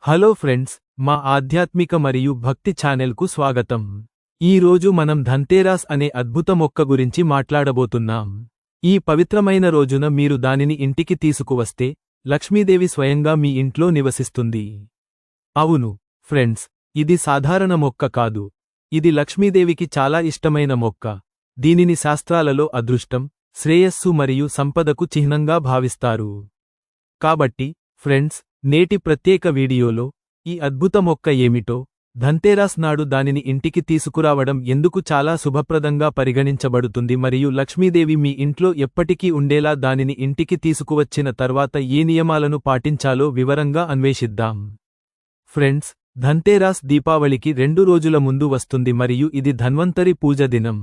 Hello friends, మా ఆధ్యాత్మిక మరియు భక్తి ఛానెల్కు స్వాగతం. ఈ రోజు మనం ధన్తేరాస్ అనే అద్భుత మొక్క గురించి మాట్లాడబోతున్నాం. ఈ పవిత్రమైన రోజున మీరు దానిని ఇంటికి తీసుకువస్తే లక్ష్మీదేవి స్వయంగా మీ ఇంట్లో నివసిస్తుంది. అవును ఫ్రెండ్స్, ఇది సాధారణ మొక్క కాదు. ఇది లక్ష్మీదేవికి చాలా ఇష్టమైన మొక్క. దీనిని శాస్త్రాలలో అదృష్టం, శ్రేయస్సు మరియు సంపదకు చిహ్నంగా భావిస్తారు. కాబట్టి ఫ్రెండ్స్, నేటి ప్రత్యేక వీడియోలో ఈ అద్భుత మొక్క ఏమిటో, ధన్తేరాస్ నాడు దానిని ఇంటికి తీసుకురావడం ఎందుకు చాలా శుభప్రదంగా పరిగణించబడుతుంది మరియు లక్ష్మీదేవి మీ ఇంట్లో ఎప్పటికీ ఉండేలా దానిని ఇంటికి తీసుకువచ్చిన తర్వాత ఏ నియమాలను పాటించాలో వివరంగా అన్వేషిద్దాం. ఫ్రెండ్స్, ధన్తేరాస్ దీపావళికి 2 రోజుల ముందు వస్తుంది మరియు ఇది ధన్వంతరి పూజ దినం.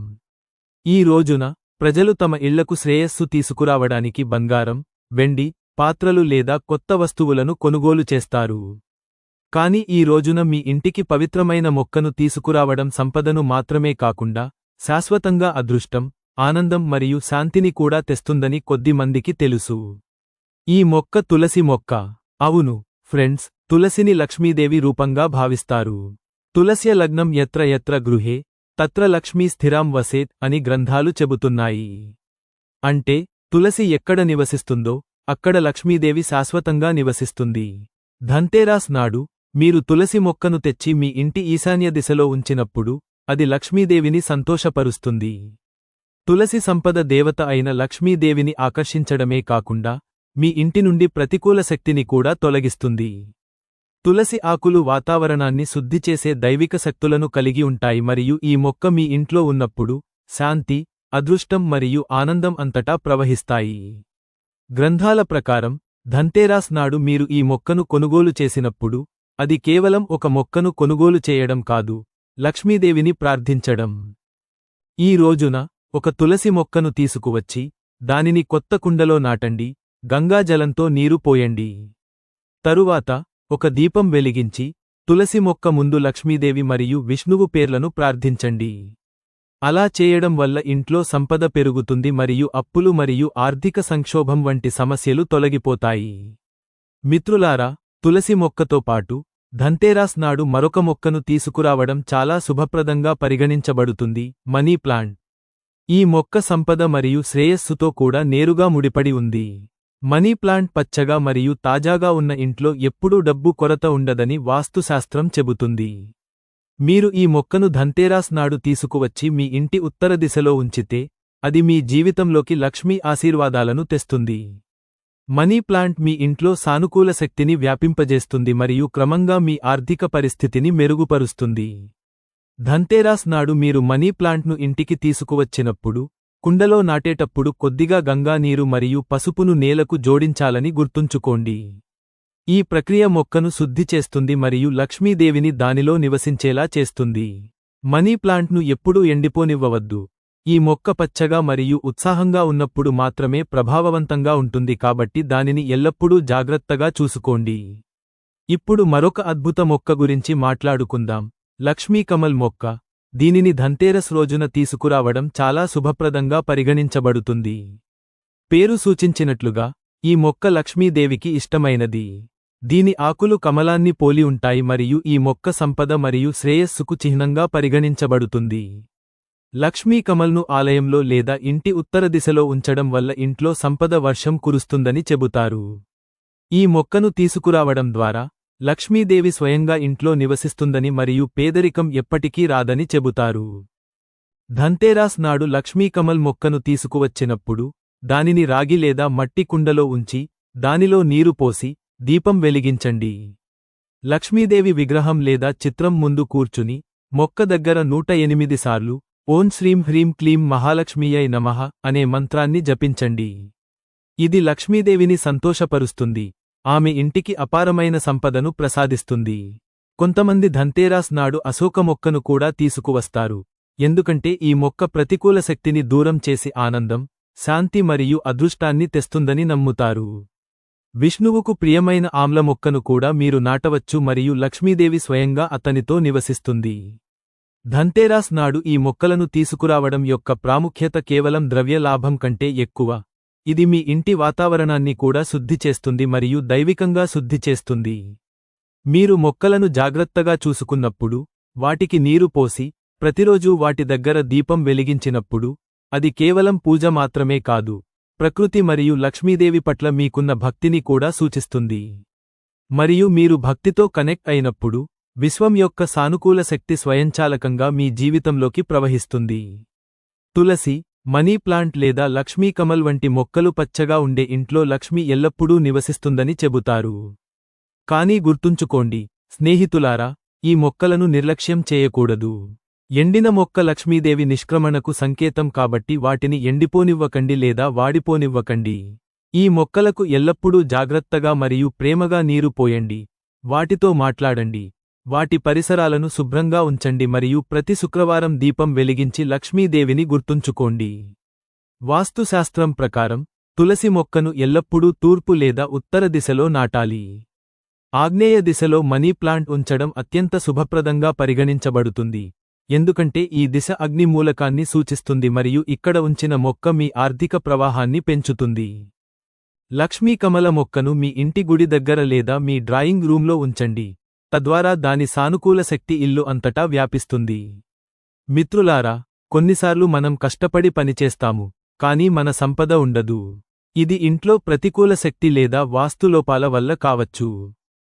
ఈ రోజున ప్రజలు తమ ఇళ్లకు శ్రేయస్సు తీసుకురావడానికి బంగారం, వెండి, పాత్రలు లేదా కొత్త వస్తువులను కొనుగోలు చేస్తారు. కాని ఈ రోజున మీ ఇంటికి పవిత్రమైన మొక్కను తీసుకురావడం సంపదను మాత్రమే కాకుండా శాశ్వతంగా అదృష్టం, ఆనందం మరియు శాంతిని కూడా తెస్తుందని కొద్దిమందికి తెలుసు. ఈ మొక్క తులసి మొక్క. అవును ఫ్రెండ్స్, తులసిని లక్ష్మీదేవి రూపంగా భావిస్తారు. తులస్య లగ్నం యత్ర యత్ర గృహే తత్ర లక్ష్మీ స్థిరాం వసేత్ అని గ్రంథాలు చెబుతున్నాయి. అంటే తులసి ఎక్కడ నివసిస్తుందో అక్కడ లక్ష్మీదేవి శాశ్వతంగా నివసిస్తుంది. ధన్తేరాస్ నాడు మీరు తులసి మొక్కను తెచ్చి మీ ఇంటి ఈశాన్య దిశలో ఉంచినప్పుడు అది లక్ష్మీదేవిని సంతోషపరుస్తుంది. తులసి సంపద దేవత అయిన లక్ష్మీదేవిని ఆకర్షించడమే కాకుండా మీ ఇంటి నుండి ప్రతికూల శక్తిని కూడా తొలగిస్తుంది. తులసి ఆకులు వాతావరణాన్ని శుద్ధి చేసే దైవిక శక్తులను కలిగి ఉంటాయి మరియు ఈ మొక్క మీ ఇంట్లో ఉన్నప్పుడు శాంతి, అదృష్టం మరియు ఆనందం అంతటా ప్రవహిస్తాయి. గ్రంథాల ప్రకారం ధన్తేరాస్ నాడు మీరు ఈ మొక్కను కొనుగోలు చేసినప్పుడు అది కేవలం ఒక మొక్కను కొనుగోలు చేయడం కాదు, లక్ష్మీదేవిని ప్రార్థించడం. ఈ రోజున ఒక తులసి మొక్కను తీసుకువచ్చి దానిని కొత్త కుండలో నాటండి, గంగాజలంతో నీరు పోయండి. తరువాత ఒక దీపం వెలిగించి తులసి మొక్క ముందు లక్ష్మీదేవి మరియు విష్ణువు పేర్లను ప్రార్థించండి. అలా చేయడం వల్ల ఇంట్లో సంపద పెరుగుతుంది మరియు అప్పులు మరియు ఆర్థిక సంక్షోభం వంటి సమస్యలు తొలగిపోతాయి. మిత్రులారా, తులసి మొక్కతో పాటు ధన్తేరాస్ నాడు మరొక మొక్కను తీసుకురావడం చాలా శుభప్రదంగా పరిగణించబడుతుంది, మనీ ప్లాంట్. ఈ మొక్క సంపద మరియు శ్రేయస్సుతో కూడా నేరుగా ముడిపడి ఉంది. మనీ ప్లాంట్ పచ్చగా మరియు తాజాగా ఉన్న ఇంట్లో ఎప్పుడూ డబ్బు కొరత ఉండదని వాస్తుశాస్త్రం చెబుతుంది. మీరు ఈ మొక్కను ధన్తేరాస్ నాడు తీసుకువచ్చి మీ ఇంటి ఉత్తర దిశలో ఉంచితే అది మీ జీవితంలోకి లక్ష్మీ ఆశీర్వాదాలను తెస్తుంది. మనీ ప్లాంట్ మీ ఇంట్లో సానుకూల శక్తిని వ్యాపింపజేస్తుంది మరియు క్రమంగా మీ ఆర్థిక పరిస్థితిని మెరుగుపరుస్తుంది. ధన్తేరాస్ నాడు మీరు మనీ ప్లాంట్ను ఇంటికి తీసుకువచ్చినప్పుడు కుండలో నాటేటప్పుడు కొద్దిగా గంగా నీరు మరియు పసుపును నేలకు జోడించాలని గుర్తుంచుకోండి. ఈ ప్రక్రియ మొక్కను శుద్ధి చేస్తుంది మరియు లక్ష్మీదేవిని దానిలో నివసించేలా చేస్తుంది. మనీ ప్లాంట్ను ఎప్పుడూ ఎండిపోనివ్వవద్దు. ఈ మొక్క పచ్చగా మరియు ఉత్సాహంగా ఉన్నప్పుడు మాత్రమే ప్రభావవంతంగా ఉంటుంది కాబట్టి దానిని ఎల్లప్పుడూ జాగ్రత్తగా చూసుకోండి. ఇప్పుడు మరొక అద్భుత మొక్క గురించి మాట్లాడుకుందాం, లక్ష్మీ కమల్ మొక్క. దీనిని ధన్తేరస్ రోజున తీసుకురావడం చాలా శుభప్రదంగా పరిగణించబడుతుంది. పేరు సూచించినట్లుగా ఈ మొక్క లక్ష్మీదేవికి ఇష్టమైనది. దీని ఆకులు కమలాన్ని పోలి ఉంటాయి మరియు ఈ మొక్క సంపద మరియు శ్రేయస్సుకు చిహ్నంగా పరిగణించబడుతుంది. లక్ష్మీ కమల్ను ఆలయంలో లేదా ఇంటి ఉత్తర దిశలో ఉంచడం వల్ల ఇంట్లో సంపద వర్షం కురుస్తుందని చెబుతారు. ఈ మొక్కను తీసుకురావడం ద్వారా లక్ష్మీదేవి స్వయంగా ఇంట్లో నివసిస్తుందని మరియు పేదరికం ఎప్పటికీ రాదని చెబుతారు. ధన్తేరాస్ నాడు లక్ష్మీ కమల్ మొక్కను తీసుకువచ్చినప్పుడు దానిని రాగి లేదా మట్టి కుండలో ఉంచి దానిలో నీరు పోసి దీపం వెలిగించండి. లక్ష్మీదేవి విగ్రహం లేదా చిత్రం ముందు కూర్చుని మొక్క దగ్గర 108 సార్లు ఓం శ్రీం హ్రీం క్లీం మహాలక్ష్మీయై నమః అనే మంత్రాన్ని జపించండి. ఇది లక్ష్మీదేవిని సంతోషపరుస్తుంది, ఆమె ఇంటికి అపారమైన సంపదను ప్రసాదిస్తుంది. కొంతమంది ధన్తేరాస్ నాడు అశోక మొక్కను కూడా తీసుకువస్తారు, ఎందుకంటే ఈ మొక్క ప్రతికూల శక్తిని దూరం చేసి ఆనందం, శాంతి మరియు అదృష్టాన్ని తెస్తుందని నమ్ముతారు. విష్ణువుకు ప్రియమైన ఆమ్ల మొక్కను కూడా మీరు నాటవచ్చు మరియు లక్ష్మీదేవి స్వయంగా అతనితో నివసిస్తుంది. ధన్తేరాస్ నాడు ఈ మొక్కలను తీసుకురావడం యొక్క ప్రాముఖ్యత కేవలం ద్రవ్య లాభం కంటే ఎక్కువ. ఇది మీ ఇంటి వాతావరణాన్ని కూడా శుద్ధి చేస్తుంది మరియు దైవికంగా శుద్ధి చేస్తుంది. మీరు మొక్కలను జాగ్రత్తగా చూసుకున్నప్పుడు, వాటికి నీరు పోసి, ప్రతిరోజూ వాటి దగ్గర దీపం వెలిగించినప్పుడు, అది కేవలం పూజ మాత్రమే కాదు, ప్రకృతి మరియు లక్ష్మీదేవి పట్ల మీకున్న భక్తిని కూడా సూచిస్తుంది. మరియు మీరు భక్తితో కనెక్ట్ అయినప్పుడు, విశ్వం యొక్క సానుకూల శక్తి స్వయంచాలకంగా మీ జీవితంలోకి ప్రవహిస్తుంది. తులసి, మనీ ప్లాంట్ లేదా లక్ష్మీ కమల్ వంటి మొక్కలు పచ్చగా ఉండే ఇంట్లో లక్ష్మి ఎల్లప్పుడూ నివసిస్తుందని చెబుతారు. కానీ గుర్తుంచుకోండి, స్నేహితులారా, ఈ మొక్కలను నిర్లక్ష్యం చేయకూడదు. ఎండిన మొక్క లక్ష్మీదేవి నిష్క్రమణకు సంకేతం కాబట్టి వాటిని ఎండిపోనివ్వకండి లేదా వాడిపోనివ్వకండి. ఈ మొక్కలకు ఎల్లప్పుడూ జాగ్రత్తగా మరియు ప్రేమగా నీరు పోయండి, వాటితో మాట్లాడండి, వాటి పరిసరాలను శుభ్రంగా ఉంచండి మరియు ప్రతి శుక్రవారం దీపం వెలిగించి లక్ష్మీదేవిని గుర్తుంచుకోండి. వాస్తుశాస్త్రం ప్రకారం, తులసి మొక్కను ఎల్లప్పుడూ తూర్పు లేదా ఉత్తర దిశలో నాటాలి. ఆగ్నేయ దిశలో మనీ ప్లాంట్ ఉంచడం అత్యంత శుభప్రదంగా పరిగణించబడుతుంది, ఎందుకంటే ఈ దిశ అగ్ని మూలకాన్ని సూచిస్తుంది మరియు ఇక్కడ ఉంచిన మొక్క మీ ఆర్థిక ప్రవాహాన్ని పెంచుతుంది. లక్ష్మీ కమల మొక్కను మీ ఇంటి గుడి దగ్గర లేదా మీ డ్రాయింగ్ రూంలో ఉంచండి, తద్వారా దాని సానుకూల శక్తి ఇల్లు అంతటా వ్యాపిస్తుంది. మిత్రులారా, కొన్నిసార్లు మనం కష్టపడి పనిచేస్తాము, కానీ మన సంపద ఉండదు. ఇది ఇంట్లో ప్రతికూల శక్తి లేదా వాస్తులోపాల వల్ల కావచ్చు.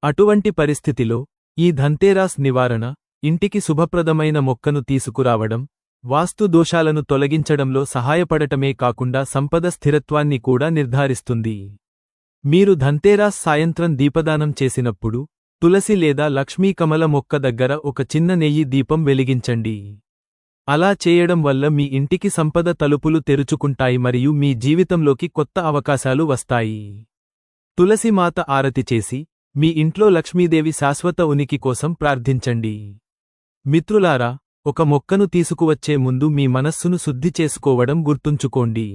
అటువంటి పరిస్థితిలో, ఈ ధన్తేరాస్ నివారణ, ఇంటికి శుభప్రదమైన మొక్కను తీసుకురావడం, వాస్తు దోషాలను తొలగించడంలో సహాయపడటమే కాకుండా సంపద స్థిరత్వాన్ని కూడా నిర్ధారిస్తుంది. మీరు ధన్తేరాస్ సాయంత్రం దీపదానం చేసినప్పుడు, తులసి లేదా లక్ష్మీ కమల మొక్క దగ్గర ఒక చిన్న నెయ్యి దీపం వెలిగించండి. అలా చేయడం వల్ల మీ ఇంటికి సంపద తలుపులు తెరుచుకుంటాయి మరియు మీ జీవితంలోకి కొత్త అవకాశాలు వస్తాయి. తులసి మాత ఆరతి చేసి, మీ ఇంట్లో లక్ష్మీదేవి శాశ్వత ఉనికి కోసం ప్రార్థించండి. మిత్రులారా, ఒక మొక్కను తీసుకువచ్చే ముందు మీ మనస్సును శుద్ధి చేసుకోవడం గుర్తుంచుకోండి.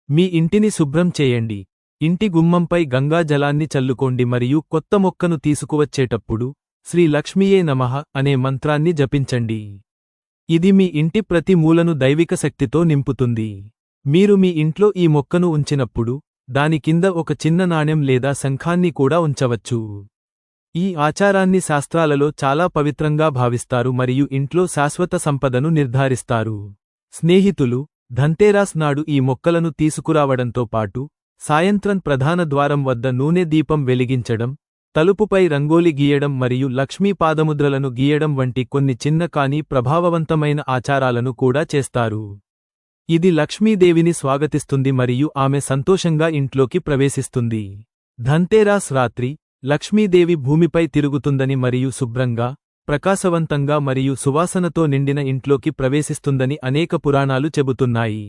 మీ ఇంటిని శుభ్రం చేయండి, ఇంటి గుమ్మంపై గంగా జలాన్ని చల్లుకోండి మరియు కొత్త మొక్కను తీసుకువచ్చేటప్పుడు శ్రీ లక్ష్మీయే నమః అనే మంత్రాన్ని జపించండి. ఇది మీ ఇంటి ప్రతి మూలను దైవిక శక్తితో నింపుతుంది. మీరు మీ ఇంట్లో ఈ మొక్కను ఉంచినప్పుడు, దాని కింద ఒక చిన్న నాణెం లేదా శంఖాన్ని కూడా ఉంచవచ్చు. ఈ ఆచారాన్ని శాస్త్రాలలో చాలా పవిత్రంగా భావిస్తారు మరియు ఇంట్లో శాశ్వత సంపదను నిర్ధారిస్తారు. స్నేహితులు, ధన్తేరాస్ నాడు ఈ మొక్కలను తీసుకురావడంతో పాటు, సాయంత్రం ప్రధాన ద్వారం వద్ద నూనె దీపం వెలిగించడం, తలుపుపై రంగోలి గీయడం మరియు లక్ష్మీ పాదముద్రలను గీయడం వంటి కొన్ని చిన్న కానీ ప్రభావవంతమైన ఆచారాలను కూడా చేస్తారు. ఇది లక్ష్మీదేవిని స్వాగతిస్తుంది మరియు ఆమె సంతోషంగా ఇంట్లోకి ప్రవేశిస్తుంది. ధన్తేరాస్ రాత్రి, లక్ష్మీదేవి భూమిపై తిరుగుతుందని మరియు శుభ్రంగా, ప్రకాశవంతంగా మరియు సువాసనతో నిండిన ఇంట్లోకి ప్రవేశిస్తుందని అనేక పురాణాలు చెబుతున్నాయి.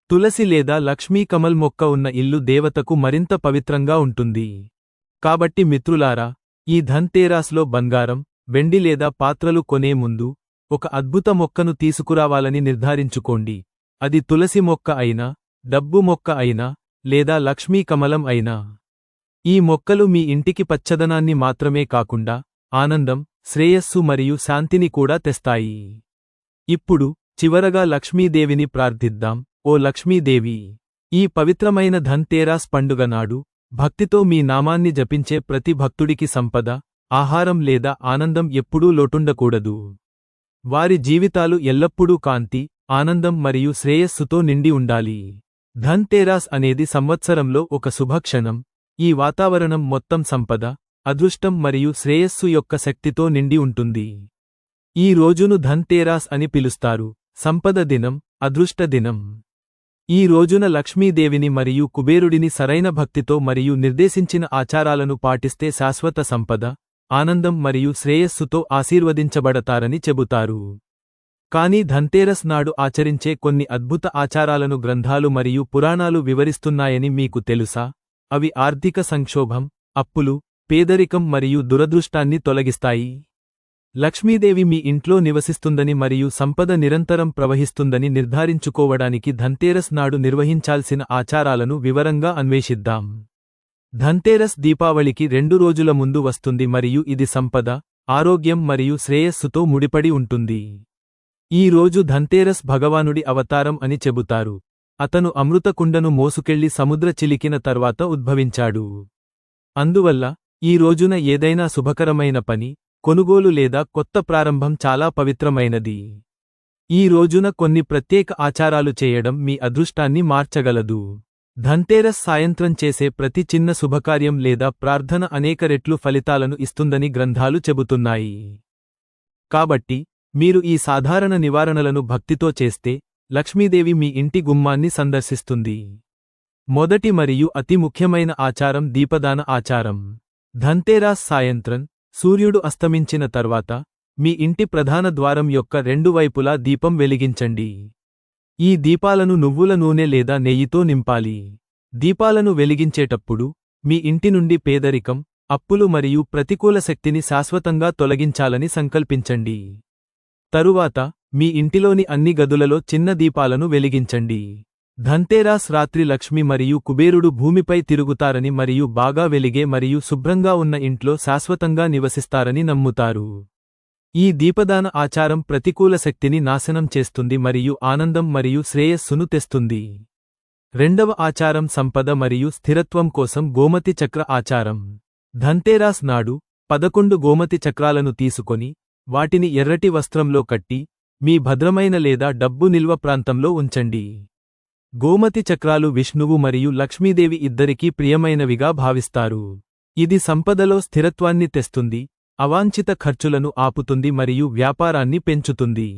తులసి లేదా లక్ష్మీ కమల్ మొక్క ఉన్న ఇల్లు దేవతకు మరింత పవిత్రంగా ఉంటుంది. కాబట్టి మిత్రులారా, ఈ ధన్తేరాస్లో బంగారం, వెండి లేదా పాత్రలు కొనే ముందు, ఒక అద్భుత మొక్కను తీసుకురావాలని నిర్ధారించుకోండి. అది తులసి మొక్క అయినా, డబ్బు మొక్క అయినా, లేదా లక్ష్మీ కమలం అయినా. ఈ మొక్కలు మీ ఇంటికి పచ్చదనాన్ని మాత్రమే కాకుండా, ఆనందం, శ్రేయస్సు మరియు శాంతిని కూడా తెస్తాయి. ఇప్పుడు, చివరగా లక్ష్మీదేవిని ప్రార్థిద్దాం. ఓ లక్ష్మీదేవి, ఈ పవిత్రమైన ధన్తేరాస్ పండుగ నాడు, భక్తితో మీ నామాన్ని జపించే ప్రతి భక్తుడికి సంపద, ఆహారం లేదా ఆనందం ఎప్పుడూ లోటుండకూడదు. వారి జీవితాలు ఎల్లప్పుడూ కాంతి, ఆనందం మరియు శ్రేయస్సుతో నిండి ఉండాలి. ధన్తేరాస్ అనేది సంవత్సరంలో ఒక శుభక్షణం. ఈ వాతావరణం మొత్తం సంపద, అదృష్టం మరియు శ్రేయస్సు యొక్క శక్తితో నిండి ఉంటుంది. ఈ రోజును ధన్తేరాస్ అని పిలుస్తారు, సంపద దినం, అదృష్ట దినం. ఈ రోజున లక్ష్మీదేవిని మరియు కుబేరుడిని సరైన భక్తితో మరియు నిర్దేశించిన ఆచారాలను పాటిస్తే శాశ్వత సంపద, ఆనందం మరియు శ్రేయస్సుతో ఆశీర్వదించబడతారని చెబుతారు. కానీ ధన్తేరస్ నాడు ఆచరించే కొన్ని అద్భుత ఆచారాలను గ్రంథాలు మరియు పురాణాలు వివరిస్తున్నాయని మీకు తెలుసా? అవి ఆర్థిక సంక్షోభం, అప్పులు, పేదరికం మరియు దురదృష్టాన్ని తొలగిస్తాయి. లక్ష్మీదేవి మీ ఇంట్లో నివసిస్తుందని మరియు సంపద నిరంతరం ప్రవహిస్తుందని నిర్ధారించుకోవడానికి ధన్తేరస్ నాడు నిర్వహించాల్సిన ఆచారాలను వివరంగా అన్వేషిద్దాం. ధన్తేరస్ దీపావళికి 2 రోజుల ముందు వస్తుంది మరియు ఇది సంపద, ఆరోగ్యం మరియు శ్రేయస్సుతో ముడిపడి ఉంటుంది. ఈ రోజు ధన్తేరస్ భగవానుడి అవతారం అని చెబుతారు. అతను అమృత కుండను మోసుకెళ్లి సముద్ర చిలికిన తర్వాత ఉద్భవించాడు. అందువల్ల, ఈ రోజున ఏదైనా శుభకరమైన పని, కొనుగోలు లేదా కొత్త ప్రారంభం చాలా పవిత్రమైనది. ఈ రోజున కొన్ని ప్రత్యేక ఆచారాలు చేయడం మీ అదృష్టాన్ని మార్చగలదు. ధన్తేరస్ సాయంత్రం చేసే ప్రతి చిన్న శుభకార్యం లేదా ప్రార్థన అనేక రెట్లు ఫలితాలను ఇస్తుందని గ్రంథాలు చెబుతున్నాయి. కాబట్టి మీరు ఈ సాధారణ నివారణలను భక్తితో చేస్తే లక్ష్మీదేవి మీ ఇంటి గుమ్మాన్ని సందర్శిస్తుంది. మొదటి మరియు అతి ముఖ్యమైన ఆచారం దీపదాన ఆచారం. ధన్తేరాస్ సాయంత్రం సూర్యుడు అస్తమించిన తర్వాత మీ ఇంటి ప్రధాన ద్వారం యొక్క రెండు వైపులా దీపం వెలిగించండి. ఈ దీపాలను నువ్వుల నూనె లేదా నెయ్యితో నింపాలి. దీపాలను వెలిగించేటప్పుడు మీ ఇంటి నుండి పేదరికం, అప్పులు మరియు ప్రతికూల శక్తిని శాశ్వతంగా తొలగించాలని సంకల్పించండి. తరువాత మీ ఇంటిలోని అన్ని గదులలో చిన్న దీపాలను వెలిగించండి. ధన్తేరాస్ రాత్రి లక్ష్మి మరియు కుబేరుడు భూమిపై తిరుగుతారని మరియు బాగా వెలిగే మరియు శుభ్రంగా ఉన్న ఇంట్లో శాశ్వతంగా నివసిస్తారని నమ్ముతారు. ఈ దీపదాన ఆచారం ప్రతికూల శక్తిని నాశనం చేస్తుంది మరియు ఆనందం మరియు శ్రేయస్సును తెస్తుంది. రెండవ ఆచారం సంపద మరియు స్థిరత్వం కోసం గోమతి చక్ర ఆచారం. ధన్తేరాస్ నాడు 11 గోమతి చక్రాలను తీసుకొని వాటిని ఎర్రటి వస్త్రంలో కట్టి మీ భద్రమైన లేదా డబ్బు నిల్వ ప్రాంతంలో ఉంచండి. గోమతి చక్రాలు విష్ణువు మరియు లక్ష్మీదేవి ఇద్దరికీ ప్రియమైనవిగా భావిస్తారు. ఇది సంపదలో స్థిరత్వాన్ని తెస్తుంది, అవాంఛిత ఖర్చులను ఆపుతుంది మరియు వ్యాపారాన్ని పెంచుతుంది.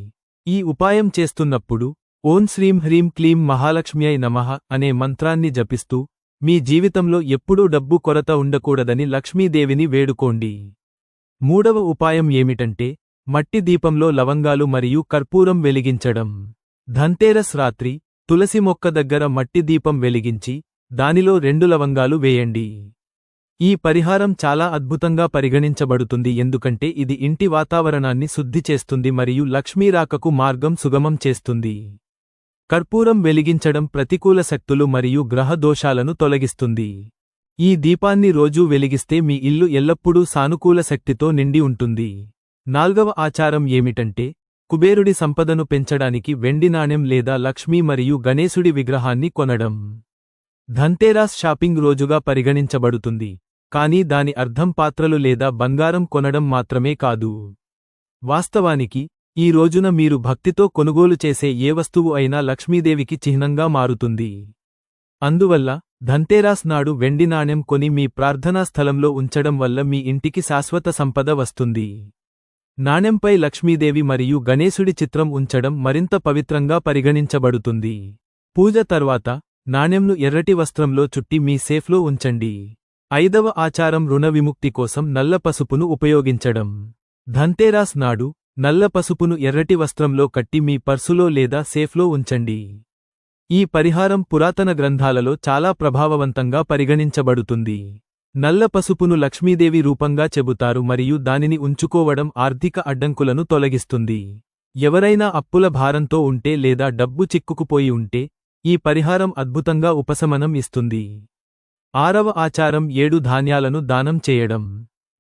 ఈ ఉపాయం చేస్తున్నప్పుడు ఓం శ్రీం హ్రీం క్లీం మహాలక్ష్మ్యై నమః అనే మంత్రాన్ని జపిస్తూ మీ జీవితంలో ఎప్పుడూ డబ్బు కొరత ఉండకూడదని లక్ష్మీదేవిని వేడుకోండి. మూడవ ఉపాయం ఏమిటంటే మట్టి దీపంలో లవంగాలు మరియు కర్పూరం వెలిగించడం. ధన్తేరస్ రాత్రి తులసి మొక్క దగ్గర మట్టి దీపం వెలిగించి దానిలో 2 లవంగాలు వేయండి. ఈ పరిహారం చాలా అద్భుతంగా పరిగణించబడుతుంది ఎందుకంటే ఇది ఇంటి వాతావరణాన్ని శుద్ధి చేస్తుంది మరియు లక్ష్మీ రాకకు మార్గం సుగమం చేస్తుంది. కర్పూరం వెలిగించడం ప్రతికూల శక్తులు మరియు గ్రహ దోషాలను తొలగిస్తుంది. ఈ దీపాన్ని రోజూ వెలిగిస్తే మీ ఇల్లు ఎల్లప్పుడూ సానుకూల శక్తితో నిండి ఉంటుంది. నాల్గవ ఆచారం ఏమిటంటే కుబేరుడి సంపదను పెంచడానికి వెండి నాణెం లేదా లక్ష్మీ మరియు గణేశుడి విగ్రహాన్ని కొనడం. ధన్తేరాస్ షాపింగ్ రోజుగా పరిగణించబడుతుంది, కానీ దాని అర్థం పాత్రలు లేదా బంగారం కొనడం మాత్రమే కాదు. వాస్తవానికి ఈ రోజున మీరు భక్తితో కొనుగోలు చేసే ఏ వస్తువు అయినా లక్ష్మీదేవికి చిహ్నంగా మారుతుంది. అందువల్ల ధన్తేరాస్ నాడు వెండి నాణెం కొని మీ ప్రార్థనా స్థలంలో ఉంచడం వల్ల మీ ఇంటికి శాశ్వత సంపద వస్తుంది. నాణెంపై లక్ష్మీదేవి మరియు గణేశుడి చిత్రం ఉంచడం మరింత పవిత్రంగా పరిగణించబడుతుంది. పూజ తర్వాత నాణెంను ఎర్రటి వస్త్రంలో చుట్టి మీ సేఫ్లో ఉంచండి. ఐదవ ఆచారం రుణ విముక్తి కోసం నల్ల పసుపును ఉపయోగించడం. ధన్తేరాస్ నాడు నల్ల పసుపును ఎర్రటి వస్త్రంలో కట్టి మీ పర్సులో లేదా సేఫ్లో ఉంచండి. ఈ పరిహారం పురాతన గ్రంథాలలో చాలా ప్రభావవంతంగా పరిగణించబడుతుంది. నల్ల పసుపును లక్ష్మీదేవి రూపంగా చెబుతారు మరియు దానిని ఉంచుకోవడం ఆర్థిక అడ్డంకులను తొలగిస్తుంది. ఎవరైనా అప్పుల భారంతో ఉంటే లేదా డబ్బు చిక్కుకుపోయి ఉంటే ఈ పరిహారం అద్భుతంగా ఉపశమనం ఇస్తుంది. ఆరవ ఆచారం 7 ధాన్యాలను దానం చేయడం.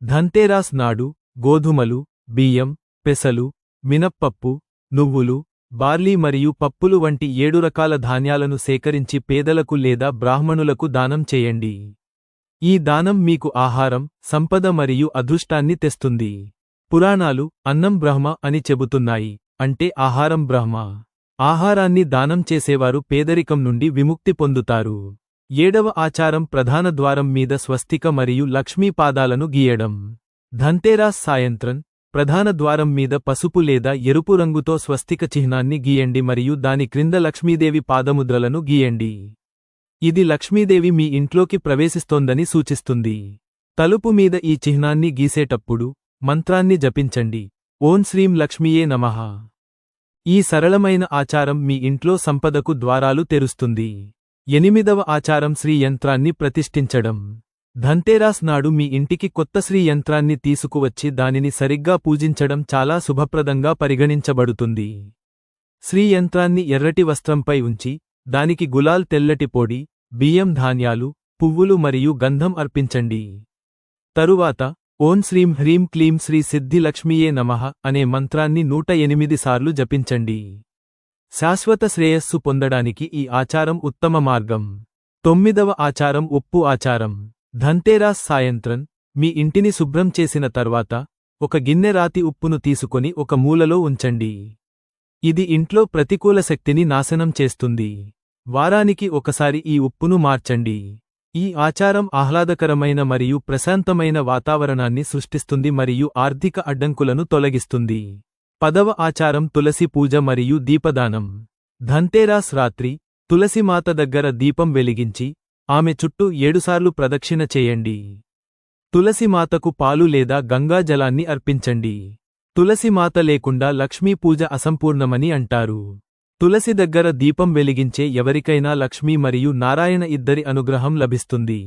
ధన్తేరాస్ నాడు గోధుమలు, బియ్యం, పెసలు, మినప్పప్పు, నువ్వులు, బార్లీ మరియు పప్పులు వంటి 7 రకాల ధాన్యాలను సేకరించి పేదలకు లేదా బ్రాహ్మణులకు దానం చేయండి. ఈ దానం మీకు ఆహారం, సంపద మరియు అదృష్టాన్ని తెస్తుంది. పురాణాలు అన్నం బ్రహ్మ అని చెబుతున్నాయి, అంటే ఆహారం బ్రహ్మ. ఆహారాన్ని దానం చేసేవారు పేదరికం నుండి విముక్తి పొందుతారు. 7వ ఆచారం ప్రధాన ద్వారం మీద స్వస్తిక మరియు లక్ష్మీ పాదాలను గీయడం. ధన్తేరాస్ సాయంత్రం ప్రధాన ద్వారం మీద పసుపు లేదా ఎరుపు రంగుతో స్వస్తిక చిహ్నాన్ని గీయండి మరియు దాని క్రింద లక్ష్మీదేవి పాదముద్రలను గీయండి. ఇది లక్ష్మీదేవి మీ ఇంట్లోకి ప్రవేశిస్తోందని సూచిస్తుంది. తలుపు మీద ఈ చిహ్నాన్ని గీసేటప్పుడు మంత్రాన్ని జపించండి, ఓం శ్రీం లక్ష్మీయే నమః. ఈ సరళమైన ఆచారం మీ ఇంట్లో సంపదకు ద్వారాలు తెరుస్తుంది. 8వ ఆచారం శ్రీ యంత్రాన్ని ప్రతిష్ఠించడం. ధన్తేరాస్ నాడు మీ ఇంటికి కొత్త శ్రీ యంత్రాన్ని తీసుకువచ్చి దానిని సరిగ్గా పూజించడం చాలా శుభప్రదంగా పరిగణించబడుతుంది. శ్రీ యంత్రాన్ని ఎర్రటి వస్త్రంపై ఉంచి దానికి గులాల్ తెల్లటి పొడి, బియ్యం ధాన్యాలు, పువ్వులు మరియు గంధం అర్పించండి. తరువాత ఓం శ్రీం హ్రీం క్లీం శ్రీ సిద్ధి లక్ష్మీయే నమః అనే మంత్రాన్ని 108 సార్లు జపించండి. శాశ్వత శ్రేయస్సు పొందడానికి ఈ ఆచారం ఉత్తమ మార్గం. 9వ ఆచారం ఉప్పు ఆచారం. ధన్తేరాస్ సాయంత్రం మీ ఇంటిని శుభ్రం చేసిన తర్వాత ఒక గిన్నె రాతి ఉప్పును తీసుకొని ఒక మూలలో ఉంచండి. ఇది ఇంట్లో ప్రతికూల శక్తిని నాశనం చేస్తుంది. వారానికి ఒకసారి ఈ ఉప్పును మార్చండి. ఈ ఆచారం ఆహ్లాదకరమైన మరియు ప్రశాంతమైన వాతావరణాన్ని సృష్టిస్తుంది మరియు ఆర్థిక అడ్డంకులను తొలగిస్తుంది. 10వ ఆచారం తులసి పూజ మరియు దీపదానం. ధన్తేరాస్ రాత్రి తులసిమాత దగ్గర దీపం వెలిగించి ఆమె చుట్టూ 7 సార్లు ప్రదక్షిణ చేయండి. తులసిమాతకు పాలు లేదా గంగా జలాన్ని అర్పించండి. తులసిమాత లేకుండా లక్ష్మీ పూజ అసంపూర్ణమని అంటారు. తులసి దగ్గర దీపం వెలిగించే ఎవరికైనా లక్ష్మీ మరియు నారాయణ ఇద్దరి అనుగ్రహం లభిస్తుంది.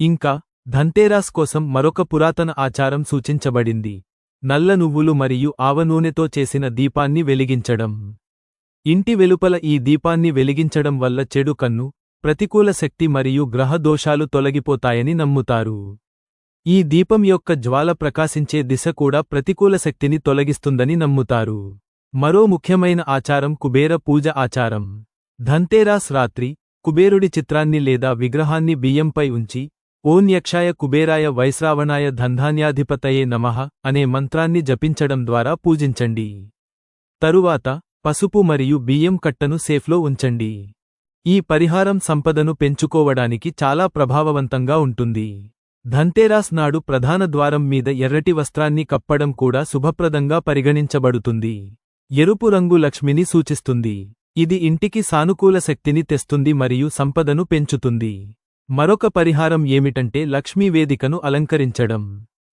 ఇంకా ధన్తేరాస్ కోసం మరొక పురాతన ఆచారం సూచించబడింది. నల్ల నువ్వులు మరియు ఆవ నూనెతో చేసిన దీపాన్ని వెలిగించడం. ఇంటి వెలుపల ఈ దీపాన్ని వెలిగించడం వల్ల చెడు కన్ను, ప్రతికూల శక్తి మరియు గ్రహ దోషాలు తొలగిపోతాయని నమ్ముతారు. ఈ దీపం యొక్క జ్వాల ప్రకాశించే దిశ కూడా ప్రతికూల శక్తిని తొలగిస్తుందని నమ్ముతారు. మరో ముఖ్యమైన ఆచారం కుబేర పూజ ఆచారం. ధన్తేరాస్ రాత్రి కుబేరుడి చిత్రాన్ని లేదా విగ్రహాన్ని బియ్యంపై ఉంచి ఓం యక్షాయ కుబేరాయ వైశ్రావణాయ ధన్ధాన్యాధిపతయే నమః అనే మంత్రాన్ని జపించడం ద్వారా పూజించండి. తరువాత పసుపు మరియు బియ్యం కట్టను సేఫ్లో ఉంచండి. ఈ పరిహారం సంపదను పెంచుకోవడానికి చాలా ప్రభావవంతంగా ఉంటుంది. ధన్తేరాస్ నాడు ప్రధాన ద్వారం మీద ఎర్రటి వస్త్రాన్ని కప్పడం కూడా శుభప్రదంగా పరిగణించబడుతుంది. ఎరుపు రంగు లక్ష్మిని సూచిస్తుంది. ఇది ఇంటికి సానుకూల శక్తిని తెస్తుంది మరియు సంపదను పెంచుతుంది. మరొక పరిహారం ఏమిటంటే లక్ష్మీ వేదికను అలంకరించడం.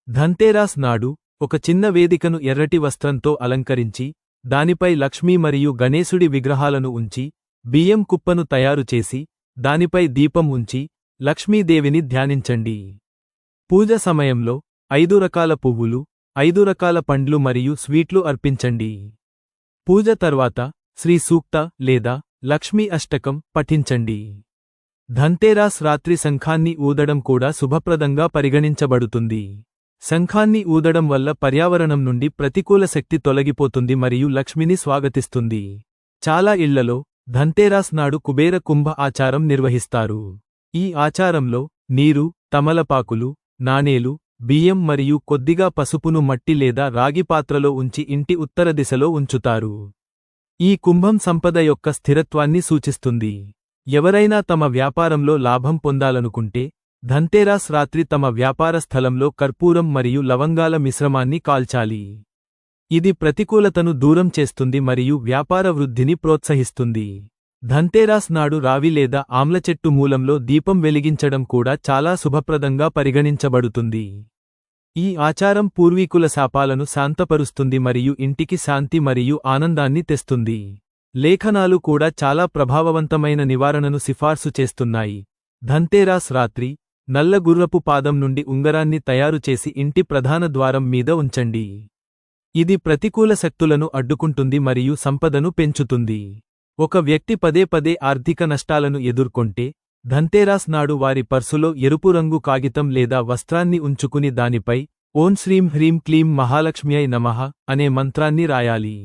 ధన్తేరాస్ నాడు ఒక చిన్న వేదికను ఎర్రటి వస్త్రంతో అలంకరించి దానిపై లక్ష్మీ మరియు గణేశుడి విగ్రహాలను ఉంచి బియ్యం కుప్పను తయారుచేసి దానిపై దీపం ఉంచి లక్ష్మీదేవిని ధ్యానించండి. పూజ సమయంలో 5 రకాల పువ్వులు, 5 రకాల పండ్లు మరియు స్వీట్లు అర్పించండి. పూజ తర్వాత శ్రీ సూక్త లేదా లక్ష్మీ అష్టకం పఠించండి. ధన్తేరాస్ రాత్రి శంఖాన్ని ఊదడం కూడా శుభప్రదంగా పరిగణించబడుతుంది. శంఖాన్ని ఊదడం వల్ల పర్యావరణం నుండి ప్రతికూల శక్తి తొలగిపోతుంది మరియు లక్ష్మిని స్వాగతిస్తుంది. చాలా ఇళ్లలో ధన్తేరాస్ నాడు కుబేర కుంభ ఆచారం నిర్వహిస్తారు. ఈ ఆచారంలో నీరు, తమలపాకులు, నాణేలు, బియ్యం మరియు కొద్దిగా పసుపును మట్టి లేదా రాగి పాత్రలో ఉంచి ఇంటి ఉత్తర దిశలో ఉంచుతారు. ఈ కుంభం సంపద యొక్క స్థిరత్వాన్ని సూచిస్తుంది. ఎవరైనా తమ వ్యాపారంలో లాభం పొందాలనుకుంటే ధన్తేరాస్ రాత్రి తమ వ్యాపార స్థలంలో కర్పూరం మరియు లవంగాల మిశ్రమాన్ని కాల్చాలి. ఇది ప్రతికూలతను దూరం చేస్తుంది మరియు వ్యాపార వృద్ధిని ప్రోత్సహిస్తుంది. ధన్తేరాస్ నాడు రావి లేదా ఆమ్ల చెట్టు మూలంలో దీపం వెలిగించడం కూడా చాలా శుభప్రదంగా పరిగణించబడుతుంది. ఈ ఆచారం పూర్వీకుల శాపాలను శాంతపరుస్తుంది మరియు ఇంటికి శాంతి మరియు ఆనందాన్ని తెస్తుంది. లేఖనాలు కూడా చాలా ప్రభావవంతమైన నివారణను సిఫార్సు చేస్తున్నాయి. ధన్తేరాస్ రాత్రి నల్ల గుర్రపు పాదం నుండి ఉంగరాన్ని తయారుచేసి ఇంటి ప్రధాన ద్వారం మీద ఉంచండి. ఇది ప్రతికూల శక్తులను అడ్డుకుంటుంది మరియు సంపదను పెంచుతుంది. ఒక వ్యక్తి పదే పదే ఆర్థిక నష్టాలను ఎదుర్కొంటే ధన్తేరాస్ నాడు వారి పర్సులో ఎరుపు రంగు కాగితం లేదా వస్త్రాన్ని ఉంచుకుని దానిపై ఓం శ్రీం హ్రీం క్లీం మహాలక్ష్మ్యై నమః అనే మంత్రాన్ని రాయాలి.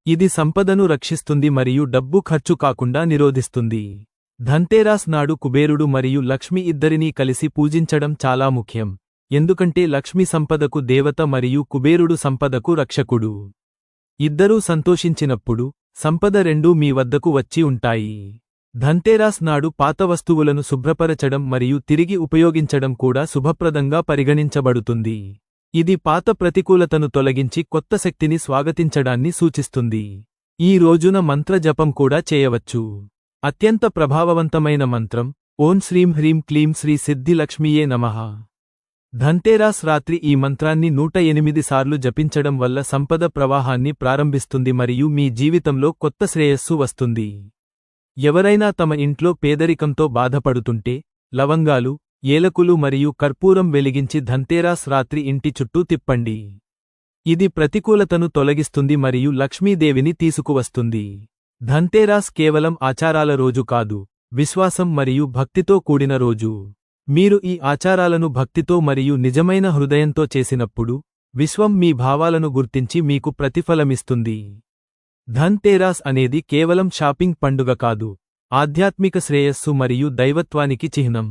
ఇది సంపదను రక్షిస్తుంది మరియు డబ్బు ఖర్చు కాకుండా నిరోధిస్తుంది. ధన్తేరాస్ నాడు కుబేరుడు మరియు లక్ష్మి ఇద్దరినీ కలిసి పూజించడం చాలా ముఖ్యం, ఎందుకంటే లక్ష్మి సంపదకు దేవత మరియు కుబేరుడు సంపదకు రక్షకుడు. ఇద్దరూ సంతోషించినప్పుడు సంపద రెండూ మీ వద్దకు వచ్చి ఉంటాయి. ధన్తేరాస్ నాడు పాత వస్తువులను శుభ్రపరచడం మరియు తిరిగి ఉపయోగించడం కూడా శుభప్రదంగా పరిగణించబడుతుంది. ఇది పాత ప్రతికూలతను తొలగించి కొత్త శక్తిని స్వాగతించడాన్ని సూచిస్తుంది. ఈ రోజున మంత్ర జపం కూడా చేయవచ్చు. అత్యంత ప్రభావవంతమైన మంత్రం ఓం శ్రీం హ్రీం క్లీం శ్రీ సిద్ధి లక్ష్మీయే నమః. ధన్తేరాస్ రాత్రి ఈ మంత్రాన్ని 108 సార్లు జపించడం వల్ల సంపద ప్రవాహాన్ని ప్రారంభిస్తుంది మరియు మీ జీవితంలో కొత్త శ్రేయస్సు వస్తుంది. ఎవరైనా తమ ఇంట్లో పేదరికంతో బాధపడుతుంటే లవంగాలు, ఏలకులు మరియు కర్పూరం వెలిగించి ధన్తేరాస్ రాత్రి ఇంటి చుట్టూ తిప్పండి. ఇది ప్రతికూలతను తొలగిస్తుంది మరియు లక్ష్మీదేవిని తీసుకువస్తుంది. ధన్తేరాస్ కేవలం ఆచారాల రోజు కాదు, విశ్వాసం మరియు భక్తితో కూడిన రోజు. మీరు ఈ ఆచారాలను భక్తితో మరియు నిజమైన హృదయంతో చేసినప్పుడు విశ్వం మీ భావాలను గుర్తించి మీకు ప్రతిఫలమిస్తుంది. ధన్తేరాస్ అనేది కేవలం షాపింగ్ పండుగ కాదు, ఆధ్యాత్మిక శ్రేయస్సు మరియు దైవత్వానికి చిహ్నం.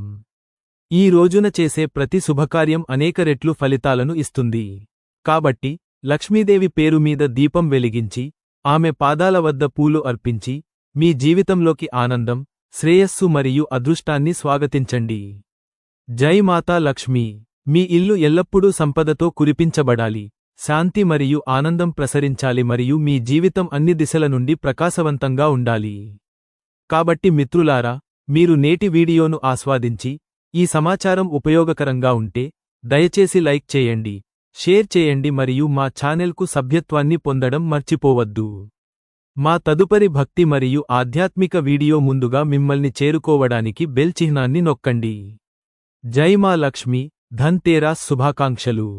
ఈ రోజున చేసే ప్రతి శుభకార్యం అనేక రెట్లు ఫలితాలను ఇస్తుంది. కాబట్టి లక్ష్మీదేవి పేరు మీద దీపం వెలిగించి, ఆమె పాదాల వద్ద పూలు అర్పించి, మీ జీవితంలోకి ఆనందం, శ్రేయస్సు మరియు అదృష్టాన్ని స్వాగతించండి. జై మాతా లక్ష్మీ. మీ ఇల్లు ఎల్లప్పుడూ సంపదతో కురిపించబడాలి, శాంతి మరియు ఆనందం ప్రసరించాలి మరియు మీ జీవితం అన్ని దిశల నుండి ప్రకాశవంతంగా ఉండాలి. కాబట్టి మిత్రులారా, మీరు నేటి వీడియోను ఆస్వాదించి, ఈ సమాచారం ఉపయోగకరంగా ఉంటే, దయచేసి లైక్ చేయండి, షేర్ చేయండి మరియు మా ఛానెల్కు సభ్యత్వాన్ని పొందడం మర్చిపోవద్దు. మా తదుపరి భక్తి మరియు ఆధ్యాత్మిక వీడియో ముందుగా మిమ్మల్ని చేరుకోవడానికి బెల్ చిహ్నాన్ని నొక్కండి. జై మా లక్ష్మి. ధన్తేరాస్ శుభాకాంక్షలు.